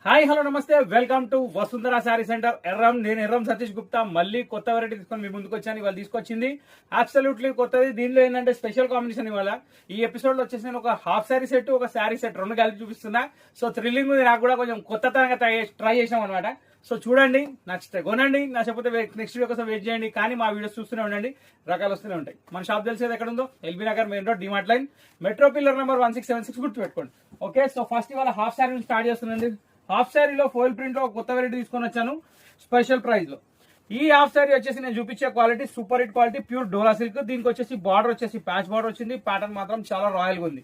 Hi hello నమస్తే, welcome to Vasundhara sari centre Yerram. నేను ఎర్రం సతీష్ గుప్తా. మళ్ళీ కొత్త వెరైటీ తీసుకొని మీ ముందుకు వచ్చాను. ఇవాళ తీసుకొచ్చింది అబ్సల్యూట్లీ కొత్తది. దీనిలో ఏంటంటే స్పెషల్ కాంబినేషన్ ఇవాళ ఈ ఎపిసోడ్ లో వచ్చేసి నేను ఒక హాఫ్ శారీ సెట్, ఒక శారీ సెట్ రెండు కలిపి చూపిస్తున్నా. సో థ్రిల్లింగ్ ఉంది, నాకు కూడా కొంచెం కొత్తతనంగా ట్రై చేసాం అనమాట. సో చూడండి, నచ్చితే కొనండి, నచ్చకపోతే నెక్స్ట్ వీడియో కోసం వెయిట్ చేయండి. కానీ మా వీడియోస్ చూస్తూనే ఉండండి, రకాలు వస్తూనే ఉంటాయి. మన షాప్ తెలిసేది ఎక్కడ ఉందో, LB Nagar main road, DMart line, metro pillar number 1676 గుర్తు పెట్టుకోండి. ఓకే, సో ఫస్ట్ ఇవాళ హాఫ్ శారీ స్టార్ట్ చేస్తుందండి. హాఫ్ శారీలో ఫోయిల్ ప్రింట్ లో కొత్త వెరైటీ తీసుకొని వచ్చాను స్పెషల్ ప్రైస్ లో. ఈ హాఫ్ శారీ వచ్చేసి నేను చూపించే quality super hit quality, pure Dola silk. దీనికి వచ్చేసి బార్డర్ వచ్చేసి ప్యాచ్ బార్డర్ వచ్చింది. ప్యాటర్న్ మాత్రం చాలా రాయల్ గా ఉంది.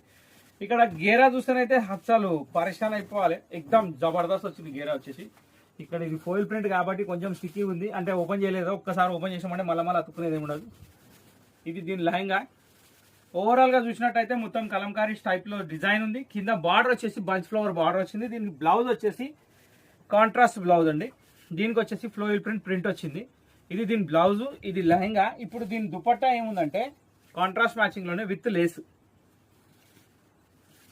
ఇక్కడ గేరా చూస్తేనైతే అసలు పరేషాన్ అయిపోవాలి, ఎక్దమ్ జబర్దస్త్ వచ్చింది గేరా వచ్చేసి. ఇక్కడ ఇది ఫోయిల్ ప్రింట్ కాబట్టి కొంచెం స్టిక్కీ ఉంది, అంటే ఓపెన్ చేయలేదు. ఒక్కసారి ఓపెన్ చేసామంటే మళ్ళీ అతుక్కునేది ఉండదు. ఇది దీని లెహంగా. ఓవరాల్ గా చూసినట్టయితే మొత్తం కలంకారీ టైప్ లో డిజైన్ ఉంది. కింద బార్డర్ వచ్చేసి బంచ్ ఫ్లవర్ బార్డర్ వచ్చింది. దీనికి బ్లౌజ్ వచ్చేసి కాంట్రాస్ట్ బ్లౌజ్ అండి. దీనికి వచ్చేసి ఫ్లోయిల్ ప్రింట్ వచ్చింది. ఇది దీని బ్లౌజ్, ఇది లెహంగా. ఇప్పుడు దీని దుపట్టా ఏముందంటే కాంట్రాస్ట్ మ్యాచింగ్ లోనే విత్ లేస్.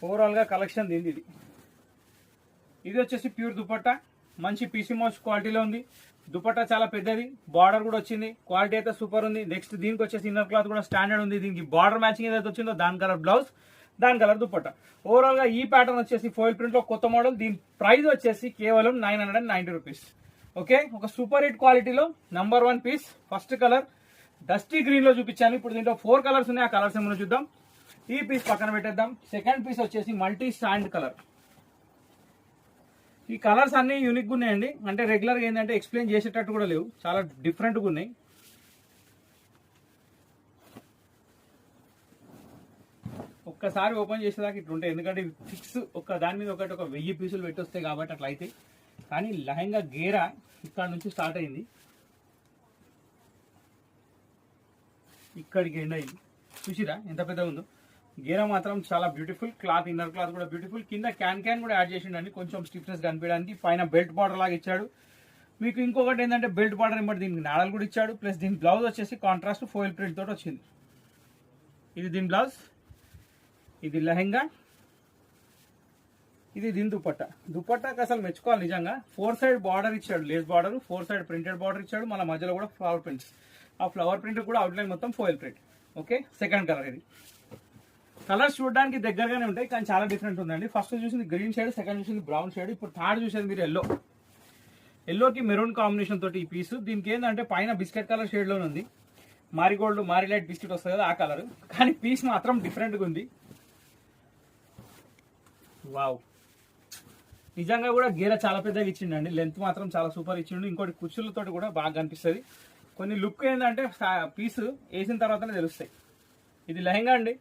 ఓవరాల్ గా కలెక్షన్ దీనిది. ఇది వచ్చేసి ప్యూర్ దుపట్టా, మంచి పీసీ మోస్ట్ క్వాలిటీలో ఉంది. దుపట్టా చాలా పెద్దది, బార్డర్ కూడా వచ్చింది, క్వాలిటీ అయితే సూపర్ ఉంది. నెక్స్ట్ దీనికి వచ్చేసి ఇన్నర్ క్లాత్ కూడా స్టాండర్డ్ ఉంది. దీనికి బార్డర్ మ్యాచింగ్ ఏదైతే వచ్చిందో దాని కలర్ బ్లౌజ్, దాని కలర్ దుపట్టా. ఓవరాల్ గా ఈ ప్యాటర్న్ వచ్చేసి ఫోయిల్ ప్రింట్ లో కొత్త మోడల్. దీని ప్రైస్ వచ్చేసి కేవలం 990 రూపీస్. ఓకే, ఒక సూపర్ హిట్ క్వాలిటీలో number 1 piece. First colour dusty green లో చూపించాను. ఇప్పుడు దీంట్లో 4 కలర్స్ ఉన్నాయి. ఆ కలర్స్ ఏమైనా చూద్దాం. ఈ పీస్ పక్కన పెట్టేద్దాం. సెకండ్ పీస్ వచ్చేసి మల్టీ శాండ్ కలర్. ఈ కలర్స్ అన్ని యూనిక్ గా ఉన్నాయండి. అంటే రెగ్యులర్ గా ఏంటంటే ఎక్స్ప్లెయిన్ చేసేటట్టు కూడా లేవు, చాలా డిఫరెంట్ గా ఉన్నాయి. ఒక్కసారి ఓపెన్ చేసేదాకా ఇట్లుంటాయి, ఎందుకంటే ఫిక్స్ ఒక దాని మీద ఒకటి ఒక 1000 పీసులు పెట్టొస్తాయి కాబట్టి అట్లా అయితే. కానీ లెహంగా గేరా ఇక్కడ నుంచి స్టార్ట్ అయింది, ఇక్కడికి ఎండ్ అయింది. చూసిరా ఎంత పెద్దగా ఉందో. గేరా మాత్రం చాలా బ్యూటిఫుల్. క్లాత్, ఇన్నర్ క్లాత్ కూడా బ్యూటిఫుల్. కింద క్యాన్ కూడా యాడ్ చేసిండండి కొంచెం స్టిఫ్నెస్ కనిపించడానికి. పైన బెల్ట్ బార్డర్ లాగా ఇచ్చాడు. మీకు ఇంకొకటి ఏంటంటే బెల్ట్ బార్డర్ ఏమంటే దీనికి నాడలు కూడా ఇచ్చాడు. ప్లస్ దీని బ్లౌజ్ వచ్చేసి కాంట్రాస్ట్ ఫోయిల్ ప్రింట్ తోటి వచ్చింది. ఇది దీని బ్లౌజ్, ఇది లెహంగా, ఇది దీని దుపట్టా. దుపట్టాకి అసలు మెచ్చుకోవాలి నిజంగా. 4 సైడ్ బార్డర్ ఇచ్చాడు, lace border, 4 side printed border ఇచ్చాడు. మళ్ళీ మధ్యలో కూడా ఫ్లవర్ ప్రింట్స్. ఆ ఫ్లవర్ ప్రింట్ కూడా అవుట్లైన్ మొత్తం foil print. Okay, second colour. ఇది కలర్స్ చూడడానికి దగ్గరగానే ఉంటాయి కానీ చాలా డిఫరెంట్ ఉందండి. ఫస్ట్ చూసింది గ్రీన్ షేడ్, సెకండ్ చూసింది బ్రౌన్ షేడ్, ఇప్పుడు థర్డ్ చూసేది మీరు ఎల్లో. ఎల్లోకి మెరూన్ కాంబినేషన్ తోటి ఈ పీసు. దీనికి ఏంటంటే పైన బిస్కెట్ కలర్ షేడ్ లోనే ఉంది. మారిగోల్డ్, మారిలైట్ బిస్కెట్ వస్తుంది కదా ఆ కలర్. కానీ పీస్ మాత్రం డిఫరెంట్ గా ఉంది. వావ్, నిజంగా కూడా గేర చాలా పెద్దగా ఇచ్చిండండి. లెంత్ మాత్రం చాలా సూపర్ ఇచ్చిండు. ఇంకోటి కుచ్చులతో కూడా బాగా కనిపిస్తుంది. కొన్ని లుక్ ఏంటంటే పీస్ వేసిన తర్వాతనే తెలుస్తాయి. ఇది లెహంగా అండి.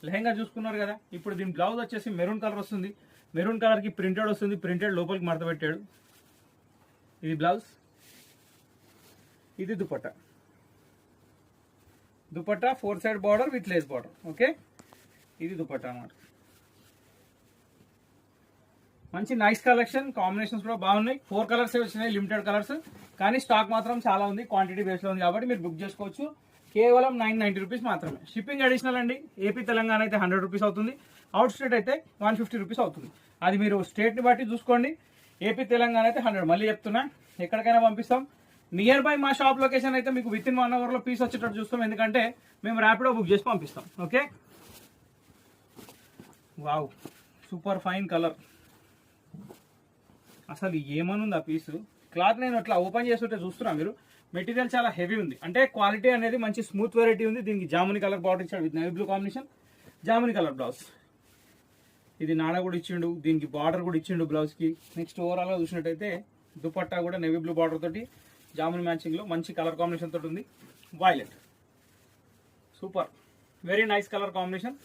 లెహంగా చూసుకున్నారు కదా. ఇప్పుడు దీని బ్లౌజ్ వచ్చేసి మెరూన్ కలర్ వస్తుంది. మెరూన్ కలర్ కి ప్రింటెడ్ వస్తుంది. ప్రింటెడ్ లోపలికి మడత పెట్టాడు. ఇది బ్లౌజ్, ఇది dupatta. Dupatta 4 side border with lace border. Okay, ఇది దుపట్టా అన్నమాట. మంచి నైస్ కలెక్షన్. కాంబినేషన్స్ కూడా బాగున్నాయి. 4 కలర్స్ వచ్చినాయి, లిమిటెడ్ కలర్స్. కానీ స్టాక్ మాత్రం చాలా ఉంది, క్వాంటిటీ బేస్ లో ఉంది కాబట్టి మీరు బుక్ చేసుకోవచ్చు. కేవలం 990 రూపీస్ మాత్రమే. షిప్పింగ్ అడిషనల్ అండి. ఏపీ తెలంగాణ అయితే 100 రూపీస్ అవుతుంది. అవుట్ స్టేట్ అయితే 150 రూపీస్ అవుతుంది. అది మీరు స్టేట్ ని బట్టి చూసుకోండి. ఏపీ తెలంగాణ అయితే 100. మళ్ళీ చెప్తున్నా, ఎక్కడికైనా పంపిస్తాం. నియర్ బై మా షాప్ లొకేషన్ అయితే మీకు విత్ ఇన్ 1 అవర్ లో పీస్ వచ్చేటట్టు చూస్తాం, ఎందుకంటే మేము ర్యాపిడో బుక్ చేసి పంపిస్తాం. Okay, wow, super fine colour. అసలు ఏమనుంది ఆ పీసు. క్లాత్ నేను అట్లా ఓపెన్ చేస్తుంటే చూస్తున్నా మీరు, మెటీరియల్ చాలా హెవీ ఉంది. అంటే క్వాలిటీ అనేది మంచి స్మూత్ వెరైటీ ఉంది. దీనికి జాముని కలర్ బార్డర్ ఇచ్చాడు విత్ నేవీ బ్లూ కాంబినేషన్, జాముని కలర్ బ్లౌజ్. ఇది నాడ కూడా ఇచ్చిండు, దీనికి బార్డర్ కూడా ఇచ్చిండు బ్లౌజ్ కి. నెక్స్ట్ ఓవరాల్ గా చూసినట్టయితే దుపట్టా కూడా నేవీ బ్లూ బార్డర్ తోటి జాముని మ్యాచింగ్ లో మంచి కలర్ కాంబినేషన్ తోటి ఉంది. Violet, super, very nice colour combination.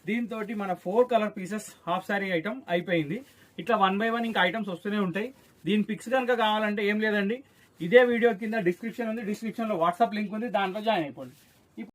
దీంతో మన 4 colour pieces half sari item అయిపోయింది. ఇట్లా 1 బై 1 ఇంకా ఐటమ్స్ వస్తూనే ఉంటాయి. దీని పిక్స్ కనుక కావాలంటే ఏం లేదండి, ఇదే వీడియో కింద డిస్క్రిప్షన్ ఉంది. డిస్క్రిప్షన్ లో వాట్సాప్ లింక్ ఉంది, దాంట్లో జాయిన్ అయిపోండి.